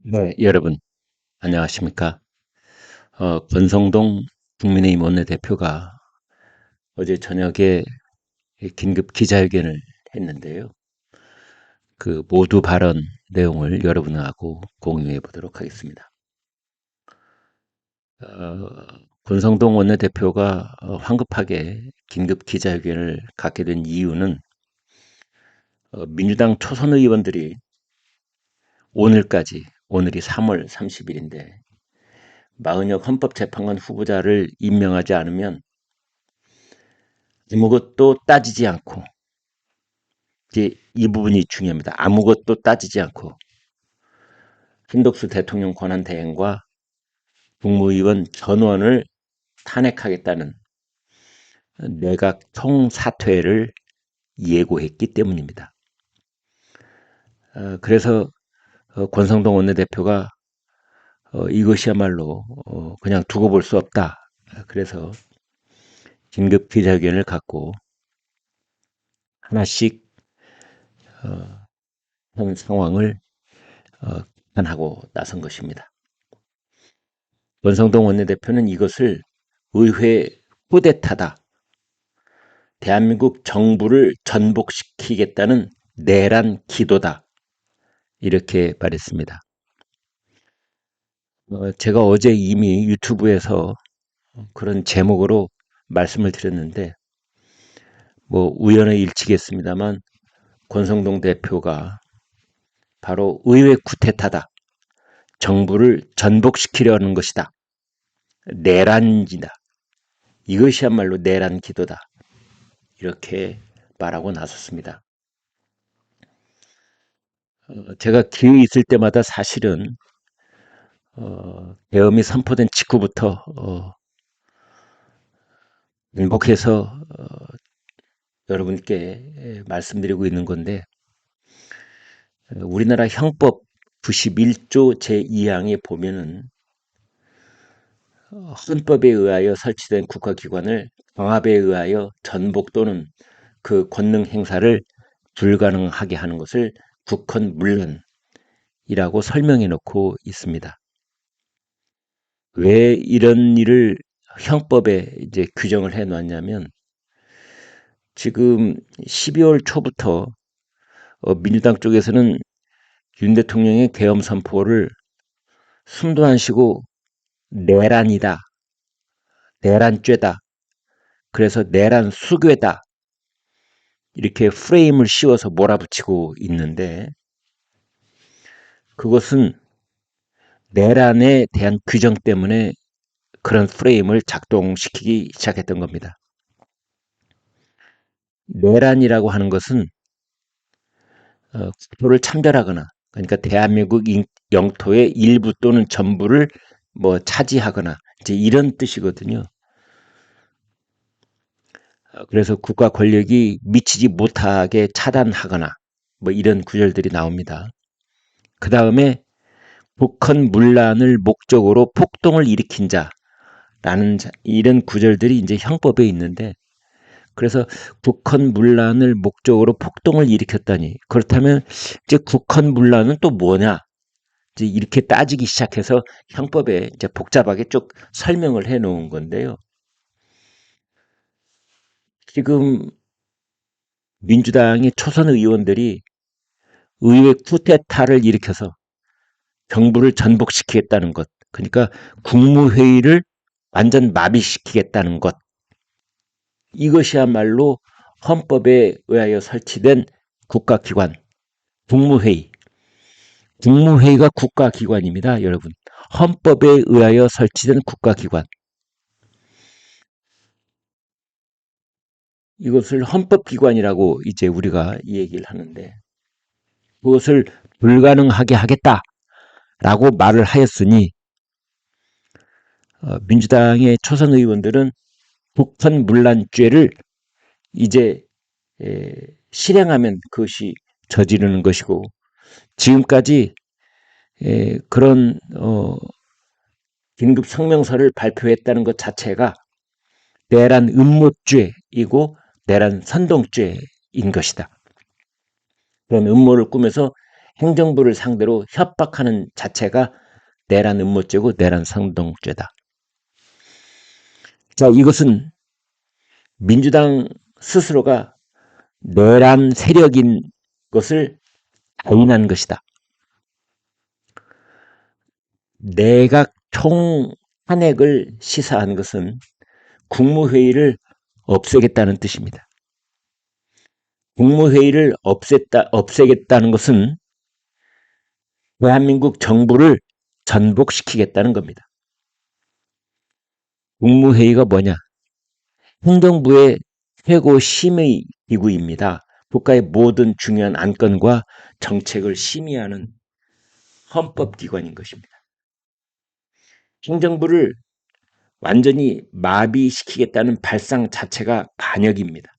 네, 여러분, 안녕하십니까? 권성동 국민의힘 원내대표가 어제 저녁에 긴급 기자회견을 했는데요. 그 모두 발언 내용을 여러분하고 공유해 보도록 하겠습니다. 권성동 원내대표가 황급하게 긴급 기자회견을 갖게 된 이유는 민주당 초선 의원들이 오늘이 3월 30일인데 마은혁 헌법재판관 후보자를 임명하지 않으면 아무것도 따지지 않고 이제 이 부분이 중요합니다. 아무것도 따지지 않고 한덕수 대통령 권한대행과 국무위원 전원을 탄핵하겠다는 내각 총사퇴를 예고했기 때문입니다. 그래서 권성동 원내대표가 이것이야말로 그냥 두고 볼 수 없다. 그래서 긴급 기자회견을 갖고 하나씩 현 상황을 비판하고 나선 것입니다. 권성동 원내대표는 이것을 의회 쿠데타다, 대한민국 정부를 전복시키겠다는 내란 기도다, 이렇게 말했습니다. 제가 어제 이미 유튜브에서 그런 제목으로 말씀을 드렸는데 뭐 우연의 일치겠습니다만 권성동 대표가 바로 의회 쿠데타다, 정부를 전복시키려는 것이다, 내란이다, 이것이야말로 내란 기도다, 이렇게 말하고 나섰습니다. 제가 기회 있을 때마다 사실은 계엄이 선포된 직후부터 반복해서 여러분께 말씀드리고 있는 건데, 우리나라 형법 91조 제2항에 보면은 헌법에 의하여 설치된 국가기관을 강압에 의하여 전복 또는 그 권능 행사를 불가능하게 하는 것을 국헌문란이라고 설명해 놓고 있습니다. 왜 이런 일을 형법에 이제 규정을 해 놨냐면, 지금 12월 초부터 민주당 쪽에서는 윤 대통령의 계엄 선포를 숨도 안 쉬고 내란이다, 내란죄다, 그래서 내란 수괴다, 이렇게 프레임을 씌워서 몰아붙이고 있는데, 그것은 내란에 대한 규정 때문에 그런 프레임을 작동시키기 시작했던 겁니다. 내란이라고 하는 것은 국토를 참별하거나, 그러니까 대한민국 영토의 일부 또는 전부를 뭐 차지하거나 이제 이런 뜻이거든요. 그래서 국가 권력이 미치지 못하게 차단하거나 뭐 이런 구절들이 나옵니다. 그 다음에 북한 문란을 목적으로 폭동을 일으킨 자라는 이런 구절들이 이제 형법에 있는데, 그래서 북한 문란을 목적으로 폭동을 일으켰다니, 그렇다면 이제 북한 문란은 또 뭐냐, 이제 이렇게 따지기 시작해서 형법에 이제 복잡하게 쭉 설명을 해 놓은 건데요. 지금 민주당의 초선 의원들이 의회 쿠데타를 일으켜서 정부를 전복시키겠다는 것, 그러니까 국무회의를 완전 마비시키겠다는 것, 이것이야말로 헌법에 의하여 설치된 국가기관, 국무회의. 국무회의가 국가기관입니다, 여러분. 헌법에 의하여 설치된 국가기관. 이것을 헌법기관이라고 이제 우리가 이 얘기를 하는데, 그것을 불가능하게 하겠다라고 말을 하였으니, 민주당의 초선 의원들은 북한문란죄를 이제 실행하면 그것이 저지르는 것이고, 지금까지 그런 긴급 성명서를 발표했다는 것 자체가 내란 음모죄이고 내란 선동죄인 것이다. 그런 음모를 꾸며서 행정부를 상대로 협박하는 자체가 내란 음모죄고 내란 선동죄다. 자, 이것은 민주당 스스로가 내란 세력인 것을 자인한 것이다. 내각 총탄핵을 시사한 것은 국무회의를 없애겠다는 뜻입니다. 국무회의를 없애겠다는 것은 대한민국 정부를 전복시키겠다는 겁니다. 국무회의가 뭐냐? 행정부의 최고 심의 기구입니다. 국가의 모든 중요한 안건과 정책을 심의하는 헌법기관인 것입니다. 행정부를 완전히 마비시키겠다는 발상 자체가 반역입니다.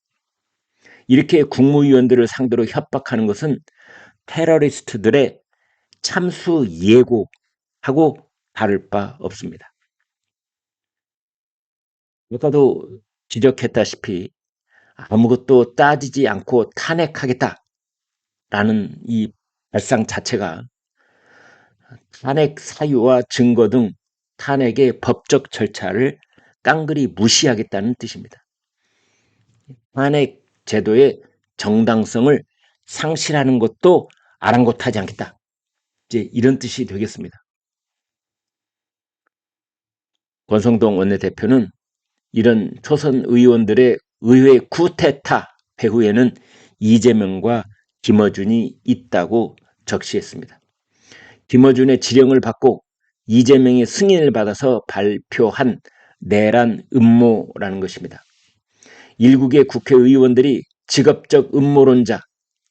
이렇게 국무위원들을 상대로 협박하는 것은 테러리스트들의 참수 예고하고 다를 바 없습니다. 아까도 지적했다시피 아무것도 따지지 않고 탄핵하겠다라는 이 발상 자체가 탄핵 사유와 증거 등 탄핵의 법적 절차를 깡그리 무시하겠다는 뜻입니다. 탄핵 제도의 정당성을 상실하는 것도 아랑곳하지 않겠다. 이제 이런 뜻이 되겠습니다. 권성동 원내대표는 이런 초선 의원들의 의회 쿠데타 배후에는 이재명과 김어준이 있다고 적시했습니다. 김어준의 지령을 받고 이재명의 승인을 받아서 발표한 내란 음모라는 것입니다. 일국의 국회의원들이 직업적 음모론자,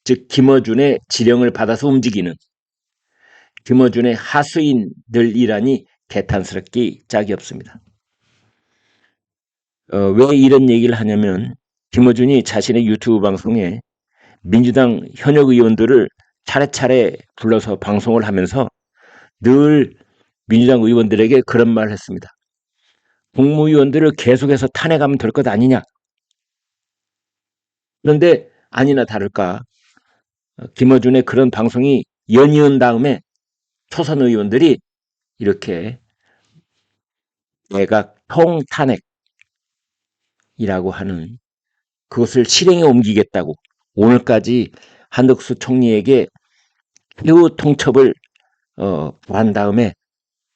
즉 김어준의 지령을 받아서 움직이는 김어준의 하수인들이라니 개탄스럽기 짝이 없습니다. 왜 이런 얘기를 하냐면 김어준이 자신의 유튜브 방송에 민주당 현역 의원들을 차례차례 불러서 방송을 하면서 늘 민주당 의원들에게 그런 말을 했습니다. 국무위원들을 계속해서 탄핵하면 될 것 아니냐. 그런데 아니나 다를까 김어준의 그런 방송이 연이은 다음에 초선 의원들이 이렇게 내각 통탄핵이라고 하는 그것을 실행에 옮기겠다고 오늘까지 한덕수 총리에게 최후 통첩을 한 다음에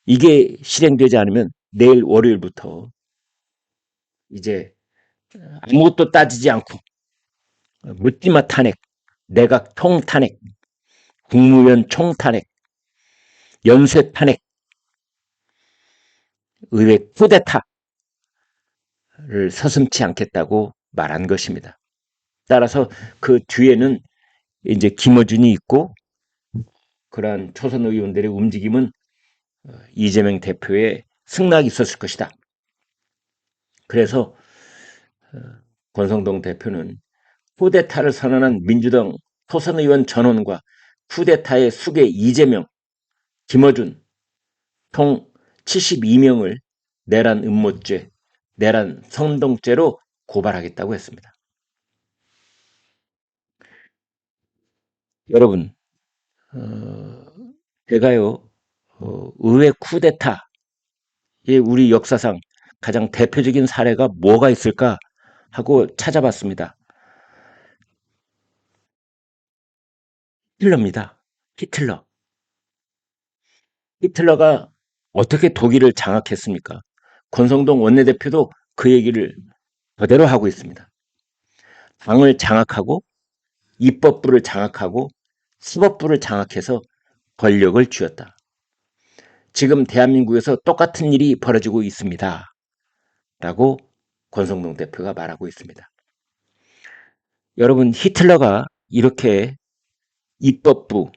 이게 실행되지 않으면 내일 월요일부터 이제 아무것도 따지지 않고 묻지마 탄핵, 내각 통탄핵, 국무위원 총탄핵, 연쇄 탄핵, 의회 쿠데타를 서슴지 않겠다고 말한 것입니다. 따라서 그 뒤에는 이제 김어준이 있고 그러한 초선 의원들의 움직임은 이재명 대표의 승낙이 있었을 것이다. 그래서 권성동 대표는 쿠데타를 선언한 민주당 초선 의원 전원과 쿠데타의 수괴 이재명, 김어준 총 72명을 내란 음모죄, 내란 선동죄로 고발하겠다고 했습니다. 여러분, 제가요 의회 쿠데타의 우리 역사상 가장 대표적인 사례가 뭐가 있을까 하고 찾아봤습니다. 히틀러입니다. 히틀러. 히틀러가 어떻게 독일을 장악했습니까? 권성동 원내대표도 그 얘기를 그대로 하고 있습니다. 당을 장악하고 입법부를 장악하고 사법부를 장악해서 권력을 쥐었다. 지금 대한민국에서 똑같은 일이 벌어지고 있습니다. 라고 권성동 대표가 말하고 있습니다. 여러분, 히틀러가 이렇게 입법부,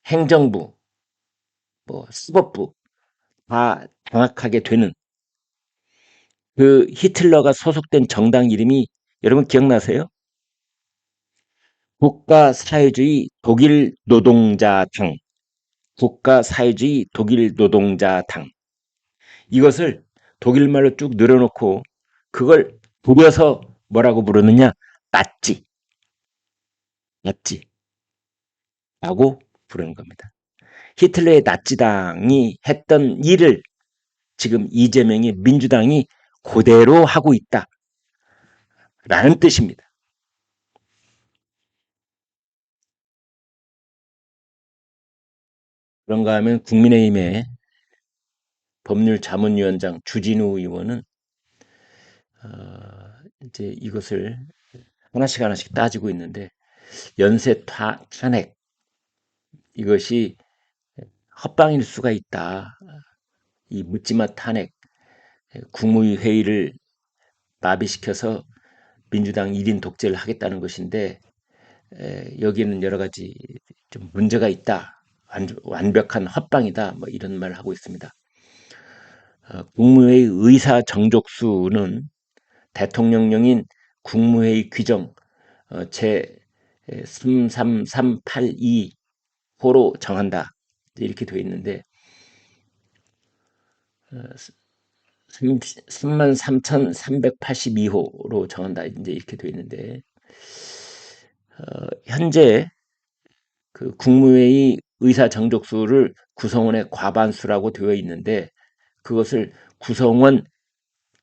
행정부, 사법부 다 장악하게 되는 그 히틀러가 소속된 정당 이름이 여러분 기억나세요? 국가사회주의 독일 노동자당, 국가사회주의 독일 노동자당. 이것을 독일말로 쭉 늘어놓고 그걸 부려서 뭐라고 부르느냐? 나치. 나치. 라고 부르는 겁니다. 히틀러의 나치당이 했던 일을 지금 이재명의 민주당이 그대로 하고 있다라는 뜻입니다. 그런가 하면 국민의힘의 법률자문위원장 주진우 의원은 이제 이것을 하나씩 따지고 있는데, 연쇄 탄핵, 이것이 헛방일 수가 있다. 이 묻지마 탄핵, 국무회의를 마비시켜서 민주당 1인 독재를 하겠다는 것인데, 여기에는 여러 가지 좀 문제가 있다. 완벽한 헛방이다. 뭐 이런 말을 하고 있습니다. 국무회의 의사 정족수는 대통령령인 국무회의 규정 제 33382호로 정한다. 이렇게 되어 있는데 33,382호로 정한다. 이제 이렇게 되어 있는데 현재 그 국무회의 의사 정족수를 구성원의 과반수라고 되어 있는데 그것을 구성원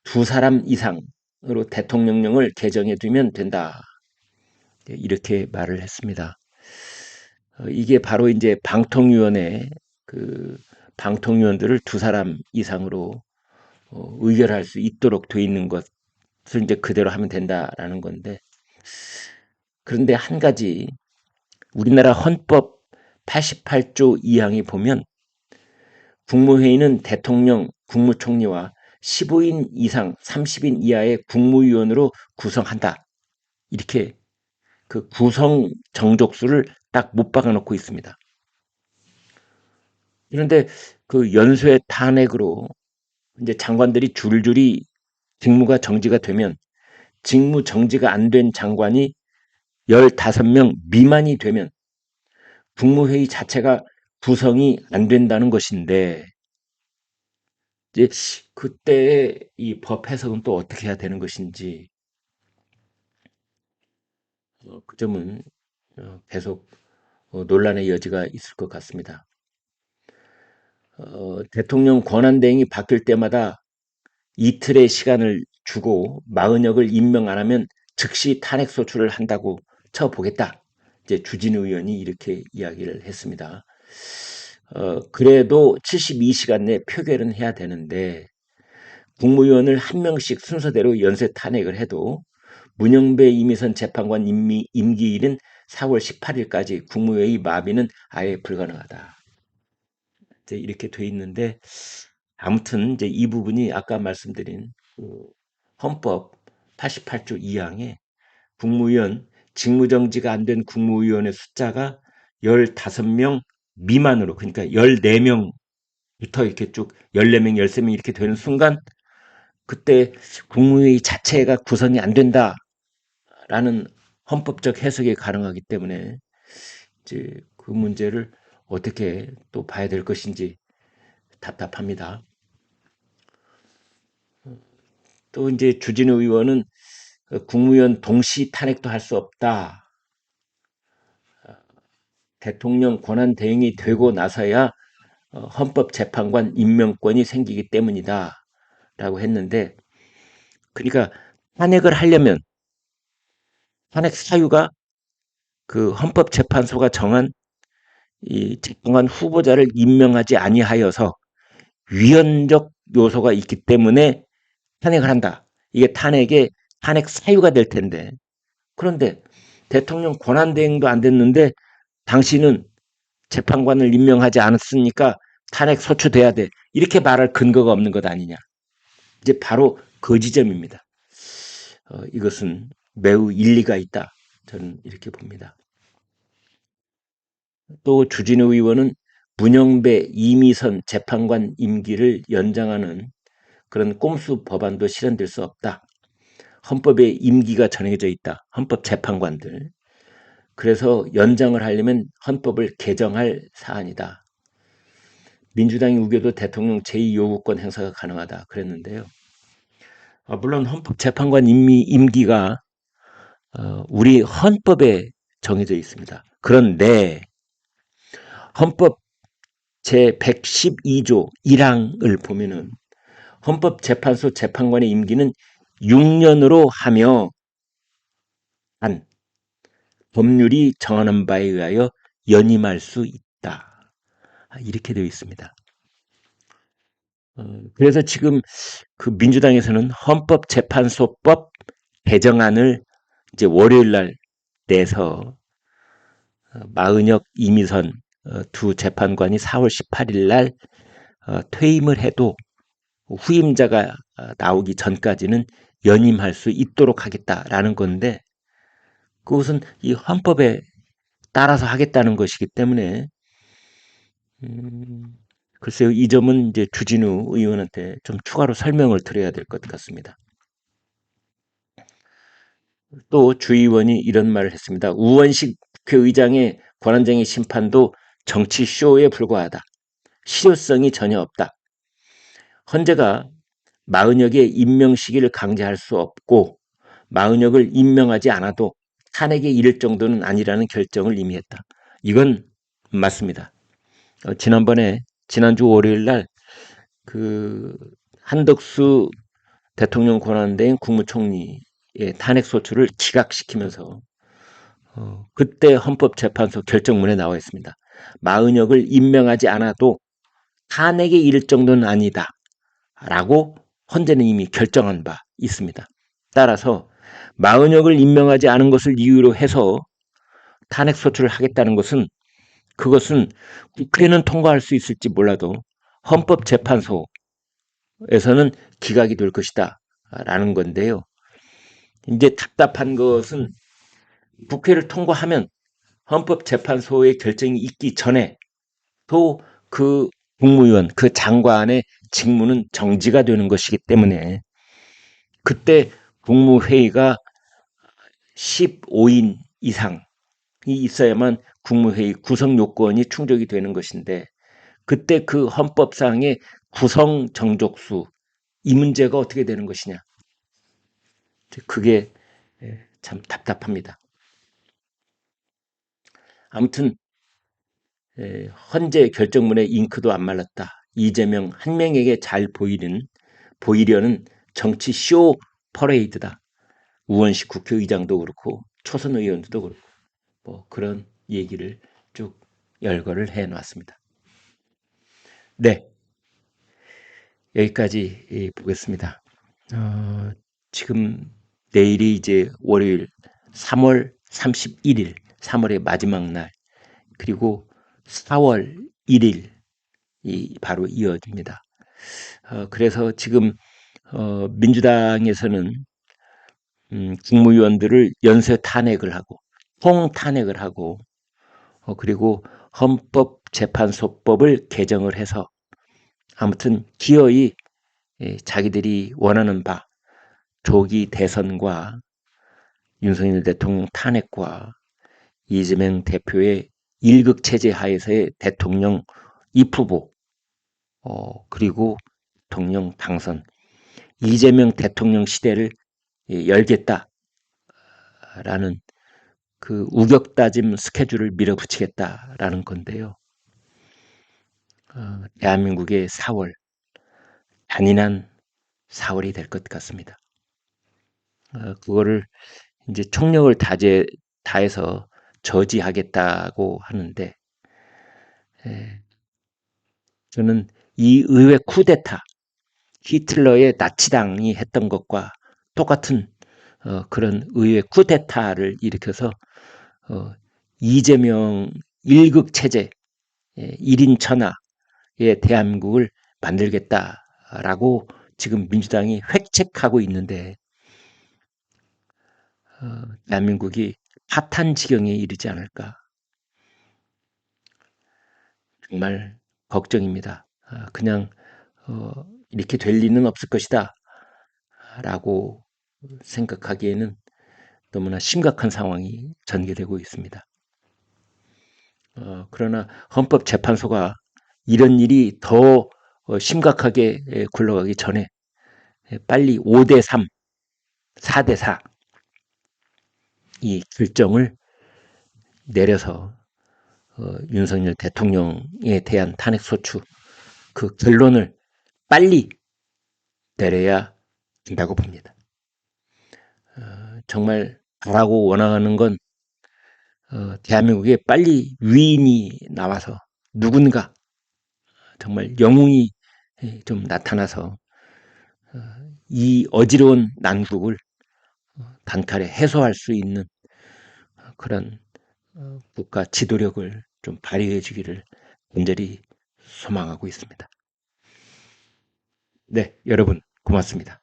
2사람 이상으로 대통령령을 개정해 두면 된다. 이렇게 말을 했습니다. 이게 바로 이제 방통위원회 그 방통위원들을 2사람 이상으로 의결할 수 있도록 돼 있는 것을 이제 그대로 하면 된다라는 건데, 그런데 한 가지 우리나라 헌법 88조 2항에 보면 국무회의는 대통령, 국무총리와 15인 이상 30인 이하의 국무위원으로 구성한다. 이렇게 그 구성 정족수를 딱 못 박아놓고 있습니다. 그런데 그 연쇄 탄핵으로 이제 장관들이 줄줄이 직무가 정지가 되면 직무 정지가 안 된 장관이 15명 미만이 되면 국무회의 자체가 구성이 안 된다는 것인데, 이제 그때 이 법 해석은 또 어떻게 해야 되는 것인지 그 점은 계속 논란의 여지가 있을 것 같습니다. 대통령 권한대행이 바뀔 때마다 이틀의 시간을 주고 마은혁을 임명 안 하면 즉시 탄핵 소추를 한다고 쳐보겠다. 이제 주진우 의원이 이렇게 이야기를 했습니다. 그래도 72시간 내 표결은 해야 되는데 국무위원을 한 명씩 순서대로 연쇄 탄핵을 해도 문영배 이미선 재판관 임기일은 4월 18일까지 국무회의 마비는 아예 불가능하다. 이제 이렇게 돼 있는데 아무튼 이제 이 부분이 아까 말씀드린 그 헌법 88조 2항에 국무위원 직무정지가 안 된 국무위원의 숫자가 15명 미만으로, 그러니까 14명부터 이렇게 쭉 14명, 13명 이렇게 되는 순간 그때 국무회의 자체가 구성이 안 된다라는 헌법적 해석이 가능하기 때문에 이제 그 문제를 어떻게 또 봐야 될 것인지 답답합니다. 또 이제 주진우 의원은 국무위원 동시 탄핵도 할 수 없다. 대통령 권한 대행이 되고 나서야 헌법재판관 임명권이 생기기 때문이다. 라고 했는데, 그러니까 탄핵을 하려면 탄핵 사유가 그 헌법재판소가 정한 이 재판관 후보자를 임명하지 아니하여서 위헌적 요소가 있기 때문에 탄핵을 한다. 이게 탄핵 사유가 될 텐데, 그런데 대통령 권한대행도 안 됐는데 당신은 재판관을 임명하지 않았으니까 탄핵 소추돼야 돼. 이렇게 말할 근거가 없는 것 아니냐. 이제 바로 그 지점입니다. 이것은 매우 일리가 있다. 저는 이렇게 봅니다. 또 주진우 의원은 문영배, 이미선 재판관 임기를 연장하는 그런 꼼수 법안도 실현될 수 없다. 헌법에 임기가 정해져 있다. 헌법 재판관들. 그래서 연장을 하려면 헌법을 개정할 사안이다. 민주당이 우겨도 대통령 제2요구권 행사가 가능하다. 그랬는데요. 물론 헌법재판관 임기가 우리 헌법에 정해져 있습니다. 그런데 헌법 제112조 1항을 보면은 헌법재판소 재판관의 임기는 6년으로 하며 한 법률이 정하는 바에 의하여 연임할 수 있다. 이렇게 되어 있습니다. 그래서 지금 그 민주당에서는 헌법재판소법 개정안을 이제 월요일 날 내서 마은혁, 이미선 두 재판관이 4월 18일 날 퇴임을 해도 후임자가 나오기 전까지는 연임할 수 있도록 하겠다라는 건데 그것은 이 헌법에 따라서 하겠다는 것이기 때문에 글쎄요, 이 점은 이제 주진우 의원한테 좀 추가로 설명을 드려야 될 것 같습니다. 또 주 의원이 이런 말을 했습니다. 우원식 국회의장의 권한쟁의 심판도 정치 쇼에 불과하다. 실효성이 전혀 없다. 헌재가 마은혁의 임명 시기를 강제할 수 없고 마은혁을 임명하지 않아도 탄핵에 이를 정도는 아니라는 결정을 이미 했다. 이건 맞습니다. 지난주 월요일 날 그 한덕수 대통령 권한대행 국무총리의 탄핵 소추를 기각시키면서 그때 헌법재판소 결정문에 나와 있습니다. 마은혁을 임명하지 않아도 탄핵에 이를 정도는 아니다. 라고 헌재는 이미 결정한 바 있습니다. 따라서 마은혁을 임명하지 않은 것을 이유로 해서 탄핵 소추를 하겠다는 것은 그것은 국회는 통과할 수 있을지 몰라도 헌법재판소에서는 기각이 될 것이다 라는 건데요. 이제 답답한 것은 국회를 통과하면 헌법재판소의 결정이 있기 전에 또 그 국무위원, 그 장관의 직무는 정지가 되는 것이기 때문에 그때 국무회의가 15인 이상이 있어야만 국무회의 구성 요건이 충족이 되는 것인데 그때 그 헌법상의 구성 정족수 이 문제가 어떻게 되는 것이냐. 그게 참 답답합니다. 아무튼 헌재 결정문에 잉크도 안 말랐다. 이재명 한 명에게 잘 보이려는 정치 쇼 퍼레이드다. 우원식 국회의장도 그렇고 초선 의원들도 그렇고 뭐 그런 얘기를 쭉 열거를 해놨습니다. 네, 여기까지 보겠습니다. 지금 내일이 이제 월요일 3월 31일 3월의 마지막 날 그리고 4월 1일이 바로 이어집니다. 그래서 지금 민주당에서는 국무위원들을 연쇄 탄핵을 하고 통탄핵을 하고 그리고 헌법재판소법을 개정을 해서 아무튼 기어이 자기들이 원하는 바 조기 대선과 윤석열 대통령 탄핵과 이재명 대표의 일극체제 하에서의 대통령 입후보 그리고 대통령 당선 이재명 대통령 시대를 열겠다라는 그 우격다짐 스케줄을 밀어붙이겠다라는 건데요. 대한민국의 4월 잔인한 4월이 될 것 같습니다. 그거를 이제 총력을 다해서 저지하겠다고 하는데 저는 이 의회 쿠데타 히틀러의 나치당이 했던 것과 똑같은 그런 의회 쿠데타를 일으켜서 이재명 일극체제 1인 천하의 대한민국을 만들겠다라고 지금 민주당이 획책하고 있는데 대한민국이 파탄 지경에 이르지 않을까 정말 걱정입니다. 그냥 이렇게 될 리는 없을 것이다 라고 생각하기에는 너무나 심각한 상황이 전개되고 있습니다. 그러나 헌법재판소가 이런 일이 더 심각하게 굴러가기 전에 빨리 5대3, 4대4 이 결정을 내려서 윤석열 대통령에 대한 탄핵소추 그 결론을 빨리 내려야 한다고 봅니다. 정말 바라고 원하는 건 대한민국에 빨리 위인이 나와서 누군가 정말 영웅이 좀 나타나서 이 어지러운 난국을 단칼에 해소할 수 있는 그런 국가 지도력을 좀 발휘해 주기를 간절히 소망하고 있습니다. 네, 여러분 고맙습니다.